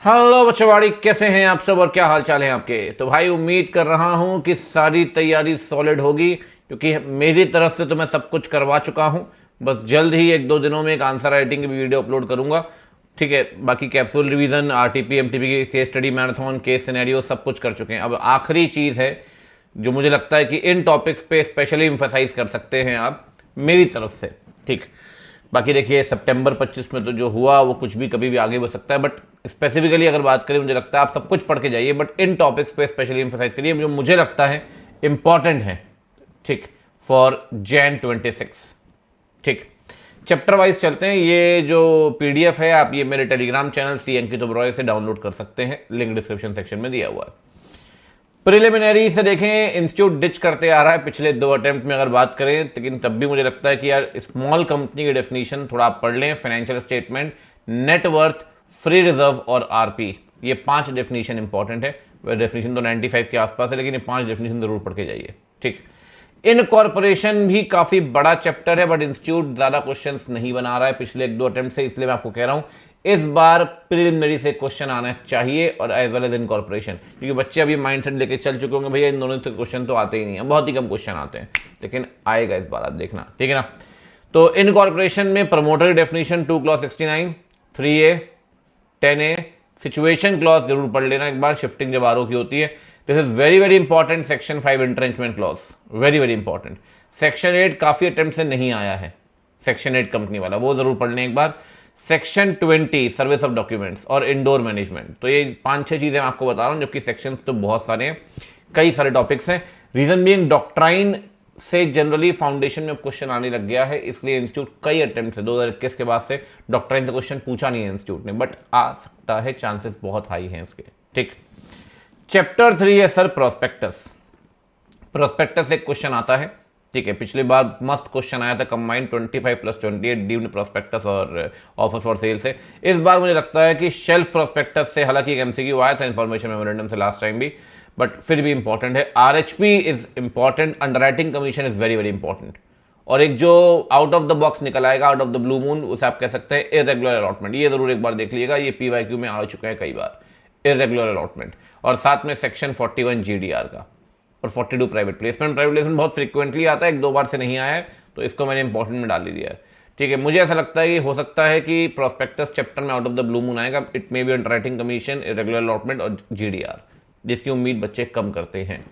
Hello बच्चोवाड़ी, कैसे हैं आप सब और क्या हाल चाल है आपके। तो भाई उम्मीद कर रहा हूं कि सारी तैयारी सॉलिड होगी, क्योंकि मेरी तरफ से तो मैं सब कुछ करवा चुका हूं। बस जल्द ही एक दो दिनों में एक आंसर राइटिंग की वीडियो अपलोड करूंगा। ठीक है, बाकी कैप्सूल रिवीजन, आरटीपी एमटीपी की case study, marathon case scenario सब कुछ कर चुके हैं। अब आखिरी चीज़ है जो मुझे लगता है कि इन टॉपिक्स पे स्पेशली इम्फेसाइज कर सकते हैं आप मेरी तरफ से। ठीक, बाकी देखिए सितंबर 25 में तो जो हुआ वो कुछ भी कभी भी आगे बढ़ सकता है, बट स्पेसिफिकली अगर बात करें मुझे लगता है आप सब कुछ पढ़ के जाइए, बट इन टॉपिक्स पे स्पेशली एम्फेसाइज करिए जो मुझे लगता है इंपॉर्टेंट है। ठीक, फॉर जैन 26। ठीक, चैप्टर वाइज चलते हैं। ये जो पीडीएफ है आप ये मेरे टेलीग्राम चैनल सी अंकित ओबरॉय से डाउनलोड कर सकते हैं, लिंक डिस्क्रिप्शन सेक्शन में दिया हुआ है। प्रिलिमिनरी से देखें, इंस्टीट्यूट डिच करते आ रहा है पिछले 2 अटेम्प्ट में अगर बात करें, लेकिन तब भी मुझे लगता है कि यार स्मॉल कंपनी की डेफिनेशन थोड़ा आप पढ़ लें। Financial statement, net worth, free reserve और आरपी, ये 5 डेफिनेशन इंपॉर्टेंट है। डेफिनेशन तो 95 के आसपास है, लेकिन ये 5 डेफिनेशन जरूर पढ़ के जाइए। ठीक, इनकॉर्पोरेशन भी काफी बड़ा चैप्टर है, बट इंस्टीट्यूट ज्यादा क्वेश्चंस नहीं बना रहा है पिछले 1-2 अटेम्प्ट से, इसलिए मैं आपको कह रहा हूं इस बार प्रिलिमिनरी से क्वेश्चन आना चाहिए, और एज वेल एज इनकॉर्पोरेशन, क्योंकि बच्चे अभी माइंडसेट लेके चल चुके होंगे भैया इन दोनों से क्वेश्चन तो आते ही नहीं है, बहुत ही कम क्वेश्चन आते हैं, लेकिन आएगा इस बार, आप देखना। ठीक है ना। तो इनकॉर्पोरेशन में promoter definition 2 clause 69, 3A, 10A, situation clause जरूर पढ़ लेना एक बार, शिफ्टिंग जब आरओ की होती है। This is very very important. Section 5 entrenchment clause, very very important. Section 8 काफी अटेम्प्ट से नहीं आया है, सेक्शन 8 कंपनी वाला, वो जरूर पढ़ लें एक बार। सेक्शन 20 सर्विस ऑफ डॉक्यूमेंट्स और इंडोर मैनेजमेंट, तो ये 5-6 चीजें मैं आपको बता रहा हूं, जबकि सेक्शंस तो बहुत सारे हैं, कई सारे टॉपिक्स हैं। रीजन बीइंग डॉक्ट्राइन से जनरली फाउंडेशन में क्वेश्चन आने लग गया है, इसलिए इंस्टीट्यूट कई अटेम्प्ट से 2021 के बाद से डॉक्ट्राइन से क्वेश्चन पूछा नहीं है इंस्टीट्यूट ने, बट आ सकता है, चांसेस बहुत हाई हैं इसके। ठीक, चैप्टर 3 है सर प्रोस्पेक्टस। प्रोस्पेक्टस से एक क्वेश्चन आता है। ठीक है, पिछली बार मस्त क्वेश्चन आया था कंबाइंड 25+28 डीम्ड प्रोस्पेक्टस और ऑफर फॉर सेल से। इस बार मुझे लगता है कि शेल्फ प्रोस्पेक्टस से, हालांकि एक एमसीक्यू आया था इन्फॉर्मेशन मेमोरेंडम से लास्ट टाइम भी, बट फिर भी इंपॉर्टेंट है। RHP is important, underwriting commission is very very important, और एक जो आउट ऑफ द बॉक्स निकल आएगा, out of the blue moon, उसे आप कह सकते हैं इरेगुलर अलॉटमेंट, ये जरूर एक बार देख लीजिएगा, ये पीवाईक्यू में आ चुके हैं कई बार, इरेगुलर अलॉटमेंट। और साथ में सेक्शन 41 जीडीआर का और 42 प्राइवेट प्लेसमेंट। प्राइवेट प्लेसमेंट बहुत फ्रीक्वेंटली आता है, 1-2 बार से नहीं आया है, तो इसको मैंने इंपॉर्टेंट में डाल ही दिया है। ठीक है, मुझे ऐसा लगता है कि हो सकता है कि प्रोस्पेक्टस चैप्टर में out of the blue moon आएगा। It may be underwriting commission, irregular allotment और जीडीआर, जिसकी उम्मीद बच्चे कम करते हैं।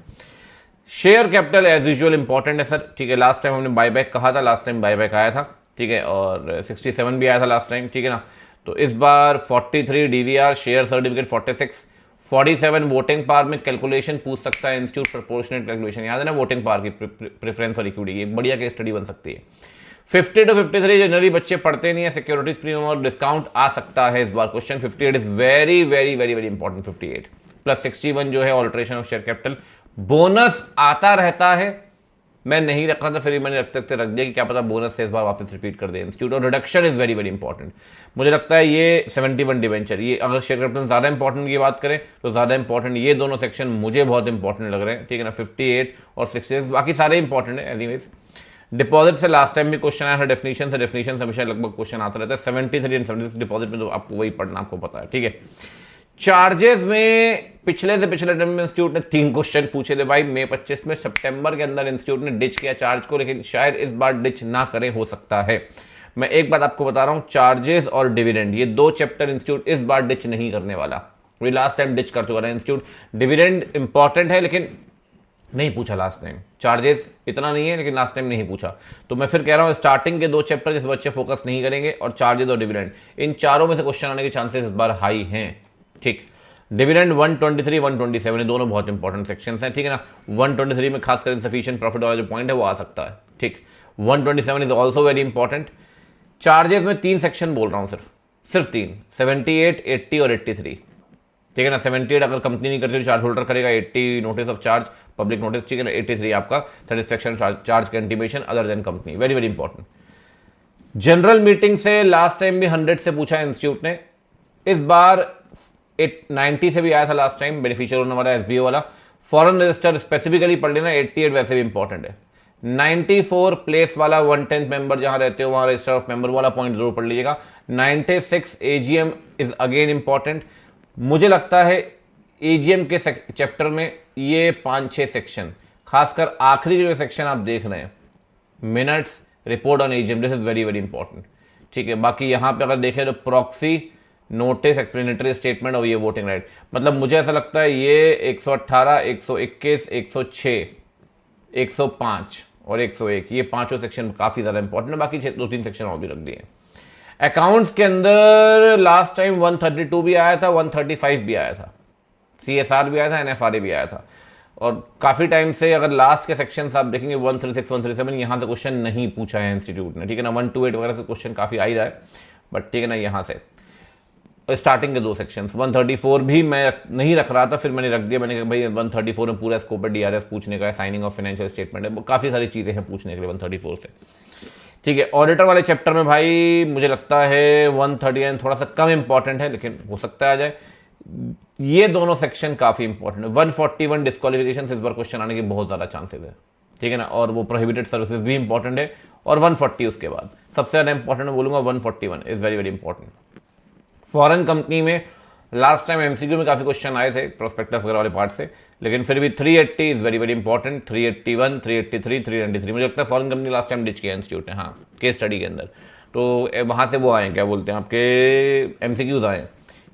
Share capital as usual important है सर। ठीक है, लास्ट टाइम हमने बायबैक कहा था, लास्ट टाइम बायबैक आया था। ठीक है, और 67 भी आया था लास्ट टाइम। ठीक है ना। तो इस बार 43 DVR, share certificate 46, 47 voting power में कैलकुलेशन पूछ सकता है इंस्टीट्यूट, प्रोपोर्शनेट कैलकुलेशन याद है ना, वोटिंग पावर की प्रेफरेंस और इक्विटी, ये बढ़िया केस स्टडी बन सकती है। 50 to 53 जनरली बच्चे पढ़ते नहीं है, सिक्योरिटीज प्रीमियम और डिस्काउंट आ सकता है इस बार question. 58 is very very very very important, 58 plus 61 जो है alteration of share capital. Bonus आता रहता है, मैं नहीं रख रहा था, फिर मैंने रखते रख दिया कि क्या पता बोनस से इस बार वापस रिपीट कर दे इंस्टीट्यूट। और reduction is very very important, मुझे लगता है ये 71 डिवेंचर, ये अगर शेयर कैपिटल ज़्यादा इंपॉर्टेंट की बात करें तो ज़्यादा इंपॉर्टेंट ये दोनों सेक्शन मुझे बहुत इंपॉर्टेंट लग रहे हैं। ठीक है ना, 58 और 66 बाकी सारे इंपॉर्टेंट है एनीवेज। डिपॉजिट से लास्ट टाइम भी क्वेश्चन आया था, डेफिनेशन से, डेफिनेशन से हमेशा लगभग क्वेश्चन आता रहता है। 73 एंड 76 डिपॉजिट में तो आपको वही पढ़ना, आपको पता है। ठीक है, चार्जेस में पिछले से पिछले टाइम में इंस्टीट्यूट ने 3 क्वेश्चन पूछे थे भाई मई 25 में, सितंबर के अंदर इंस्टीट्यूट ने डिच किया चार्ज को, लेकिन शायद इस बार डिच ना करें, हो सकता है। मैं एक बात आपको बता रहा हूं, चार्जेस और डिविडेंड ये 2 चैप्टर इंस्टीट्यूट इस बार डिच नहीं करने वाला। वे लास्ट टाइम डिच कर चुका था इंस्टीट्यूट। डिविडेंड इंपॉर्टेंट है लेकिन नहीं पूछा लास्ट टाइम, चार्जेस इतना नहीं है लेकिन लास्ट टाइम नहीं पूछा, तो मैं फिर कह रहा हूं स्टार्टिंग के 2 चैप्टर जिस बच्चे फोकस नहीं करेंगे, और चार्जेस और डिविडेंड, इन चारों में से क्वेश्चन आने के चांसेस इस बार हाई हैं। ठीक, डिविडेंड 123, 127 दोनों बहुत इंपॉर्टेंट सेक्शंस हैं। ठीक है ना, 123 में खासकर इनसफिशिएंट प्रॉफिट वाला जो पॉइंट है वो आ सकता है। ठीक, 127 is also very important. Charges में 3 सेक्शन बोल रहा हूं, सिर्फ 3, 78, 80 और 83। ठीक है ना, 78 अगर कंपनी नहीं करती तो चार्ज होल्डर करेगा, 80 notice of charge, public notice. ठीक है ना, 83 आपका सेटिस्फेक्शन चार्ज का intimation other than company, very very important. General meeting से लास्ट टाइम भी 100 से पूछा इंस्टीट्यूट ने, इस बार 90 से भी आया था लास्ट टाइम, बेनिफिशियल होने वाला एसबीओ वाला। फॉरेन रजिस्टर स्पेसिफिकली पढ़ लेना, 88 वैसे भी इंपॉर्टेंट है। 94 प्लेस वाला 1/10 मेंबर जहां रहते हो वहां रजिस्टर ऑफ मेंबर वाला पॉइंट जरूर पढ़ लीजिएगा। 96 एजीएम इज अगेन इंपॉर्टेंट। मुझे लगता है एजीएम के चैप्टर में ये 5-6 सेक्शन, खासकर आखिरी जो सेक्शन आप देख रहे हैं, minutes, report on AGM, this is very very important. ठीक है, बाकी यहाँ पे अगर देखें तो प्रॉक्सी, नोटिस, एक्सप्लेनेटरी स्टेटमेंट और ये वोटिंग राइट, मतलब मुझे ऐसा लगता है ये 118, 121, 106, 105 और 101, ये पांचों सेक्शन काफ़ी ज़्यादा इंपॉर्टेंट है। बाकी 2-3 सेक्शन और भी रख दिए। अकाउंट्स के अंदर लास्ट टाइम 132 भी आया था, 135 भी आया था, सीएसआर भी आया था, एनएफआरए भी आया था। और काफ़ी टाइम से अगर लास्ट के सेक्शंस आप देखेंगे 136, 137, यहाँ से क्वेश्चन नहीं पूछा है इंस्टीट्यूट ने। ठीक है ना, 128 वगैरह से क्वेश्चन काफ़ी आ ही रहा है, बट ठीक है ना, यहाँ से स्टार्टिंग के 2 सेक्शंस 134 भी मैं नहीं रख रहा था, फिर मैंने रख दिया। मैंने कहा भाई 134 में पूरा स्कोप है, डीआरएस पूछने का है, साइनिंग ऑफ फाइनेंशियल स्टेटमेंट है, काफ़ी सारी चीज़ें हैं पूछने के लिए 134 से। ठीक है, ऑडिटर वाले चैप्टर में भाई मुझे लगता है 139 थोड़ा सा कम इंपॉर्टेंट है, लेकिन हो सकता है आ जाए। ये दोनों सेक्शन काफ़ी इंपॉर्टेंट है। 141 डिस्क्वालिफिकेशन इस बार क्वेश्चन आने के बहुत ज़्यादा चांसेस है। ठीक है ना, और वो प्रोहिबिटेड सर्विसेज भी इंपॉर्टेंट है, और 140 उसके बाद सबसे ज़्यादा इंपॉर्टेंट मैं बोलूँगा 141 is very very important. Foreign company में लास्ट टाइम एमसीक्यू में काफ़ी क्वेश्चन आए थे प्रोस्पेक्टस वगैरह वाले पार्ट से, लेकिन फिर भी 380 इज़ वेरी वेरी इंपॉर्टेंट, 381, 383, 393। मुझे लगता है foreign company last time ditch किया इंस्टीट्यूट ने, हाँ, केस स्टडी के अंदर। तो वहाँ से वो आए, क्या बोलते हैं, आपके एमसीक्यूज आए,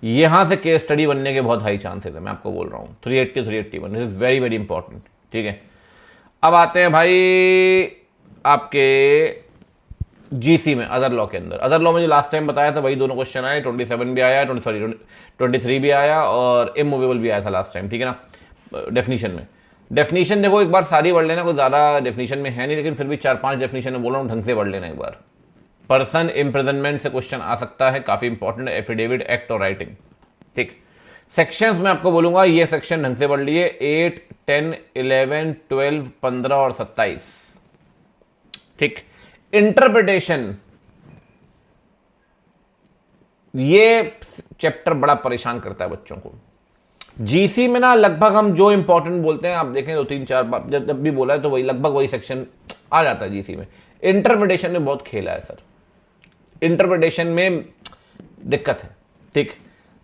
यहाँ से केस स्टडी बनने के बहुत हाई चांसेस है, मैं आपको बोल रहा हूँ। 380, 381 this is very very important. ठीक है, अब आते हैं भाई आपके जीसी में, अदर लॉ के अंदर। अदर लॉ में जो लास्ट टाइम बताया था वही दोनों क्वेश्चन आए, 27 भी आया, 23 भी आया, और इमूवेबल भी आया था लास्ट टाइम। ठीक है ना, डेफिनीशन में, डेफिनीशन देखो एक बार सारी पढ़ लेना, कोई ज़्यादा डेफिनीशन में है नहीं, लेकिन फिर भी 4-5 डेफिनीशन में बोल रहा हूँ, ढंग से पढ़ लेना एक बार। पर्सन इम्प्रिजनमेंट से क्वेश्चन आ सकता है, काफ़ी इंपॉर्टेंट है, एफिडेविट, एक्ट और राइटिंग। ठीक, सेक्शंस में आपको बोलूंगा ये सेक्शन ढंग से पढ़ लिए, 8, 10, 11, 12, 15 और 27। ठीक, इंटरप्रिटेशन, ये चैप्टर बड़ा परेशान करता है बच्चों को। जीसी में ना लगभग हम जो इंपॉर्टेंट बोलते हैं, आप देखें 2-3-4 बार जब भी बोला है तो वही लगभग वही सेक्शन आ जाता है जीसी में। इंटरप्रिटेशन में बहुत खेला है सर, इंटरप्रिटेशन में दिक्कत है। ठीक,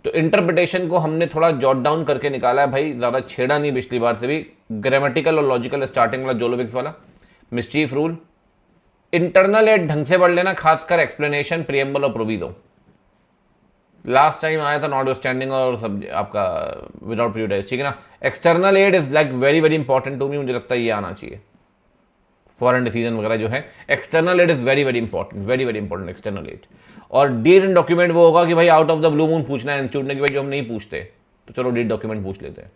तो इंटरप्रिटेशन को हमने थोड़ा जॉट डाउन करके निकाला है भाई, ज़्यादा छेड़ा नहीं पिछली बार से भी। ग्रामेटिकल और लॉजिकल स्टार्टिंग वाला जोलोविक्स वाला, मिस्चीफ रूल, इंटरनल एड ढंग से पढ़ लेना, खासकर एक्सप्लेनेशन, प्रियम्बल और प्रोविजो। लास्ट टाइम आया था नॉटवेस्टैंडिंग और सब आपका विदाउट प्रिजुडिस। ठीक है ना, external aid is like very very important to me, मुझे लगता है ये आना चाहिए। फॉरेन डिसीजन वगैरह जो है, external aid is very very important, very very important external aid. और डीड इन डॉक्यूमेंट वो होगा कि भाई out of the blue moon पूछना है इंस्टीट्यूट ने कि भाई जो हम नहीं पूछते तो चलो डीड डॉक्यूमेंट पूछ लेते हैं।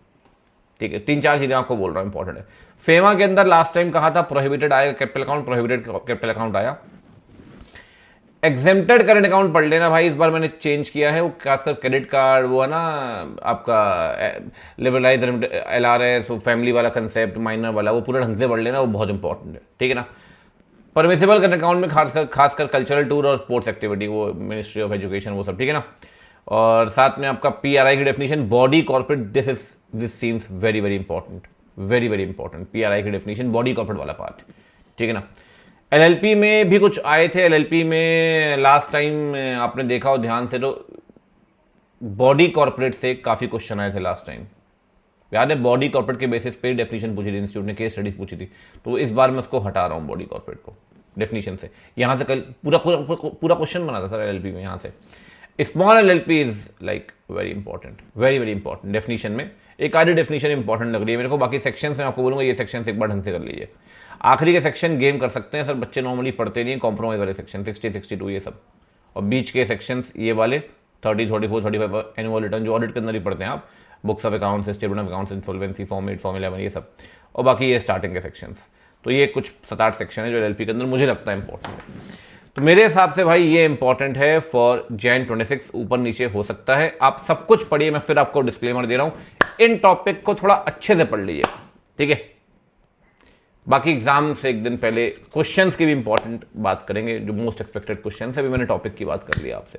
ठीक है, 3-4 चीज़ें आपको बोल रहा हूँ इंपॉर्टेंट है। फेमा के अंदर लास्ट टाइम कहा था प्रोहिबिटेड आएगा capital account, prohibited capital account आया। एग्जेम्प्टेड करंट अकाउंट पढ़ लेना भाई, इस बार मैंने चेंज किया है, वो खासकर क्रेडिट कार्ड, वो है ना आपका लिबरलाइज एलआरएस, वो फैमिली वाला कंसेप्ट, माइनर वाला, वो पूरा ढंग से पढ़ लेना, वो बहुत इंपॉर्टेंट है। ठीक है ना, परमिसिबल करंट अकाउंट में खासकर कल्चरल टूर और स्पोर्ट्स एक्टिविटी, वो मिनिस्ट्री ऑफ एजुकेशन, वो सब। ठीक है ना, और साथ में आपका पीआरआई की definition, body corporate, this seems very very important, very very important. PRI की डेफिनेशन, बॉडी कॉर्पोरेट वाला पार्ट। ठीक है ना, एलएलपी में भी कुछ आए थे, एलएलपी में लास्ट टाइम आपने देखा हो ध्यान से तो बॉडी कॉर्पोरेट से काफ़ी क्वेश्चन आए थे लास्ट टाइम, याद है? बॉडी कॉर्पोरेट के बेसिस पे डेफिनेशन पूछी थी इंस्टीट्यूट ने, केस स्टडीज पूछी थी, तो इस बार मैं उसको हटा रहा हूँ बॉडी कॉर्पोरेट को डेफिनेशन से। यहाँ से कल पूरा क्वेश्चन बना था सर एलएलपी में, यहाँ से small LLP is like very important, very very important. Definition में एक आधी डेफिनेशन इंपॉर्टेंट लग रही है मेरे को, बाकी सेक्शन में आपको बोलूँगा ये सेक्शन एक बार ढंग से कर लीजिए। आखिरी के सेक्शन गेम कर सकते हैं सर, बच्चे नॉर्मली पढ़ते नहीं, कॉम्प्रोमाइज वाले सेक्शन 60, 62 ये सब, और बीच के सेक्शंस ये वाले 30, 34, 35 एनुअल रिटर्न जो ऑडिट के अंदर ही पढ़ते हैं आप, books of accounts, statement of accounts, insolvency, form 8, form 11 ये सब, और बाकी ये स्टार्टिंग के सेक्शंस। तो ये कुछ 7-8 सेक्शन है जो एलएलपी के अंदर मुझे लगता है इंपॉर्टेंट है। तो मेरे हिसाब से भाई ये इंपॉर्टेंट है फॉर Jan 26, ऊपर नीचे हो सकता है। आप सब कुछ पढ़िए, मैं फिर आपको डिस्क्लेमर दे रहा हूं, इन टॉपिक को थोड़ा अच्छे से पढ़ लीजिए, ठीक है? बाकी एग्जाम से एक दिन पहले क्वेश्चंस की भी इंपॉर्टेंट बात करेंगे, जो मोस्ट एक्सपेक्टेड क्वेश्चंस है। अभी मैंने टॉपिक की बात कर ली आपसे।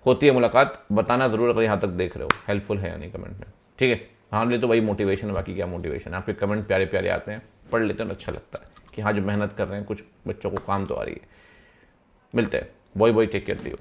होती है मुलाकात, बताना जरूर अगर यहाँ तक देख रहे हो, हेल्पफुल है या नहीं कमेंट में, ठीक है? हाँ ले तो वही मोटिवेशन है, बाकी क्या मोटिवेशन है? आपके कमेंट प्यारे प्यारे आते हैं, पढ़ लेते हैं, अच्छा लगता है कि हाँ जो मेहनत कर रहे हैं कुछ बच्चों को काम तो आ रही है। मिलते हैं, bye take care, see you.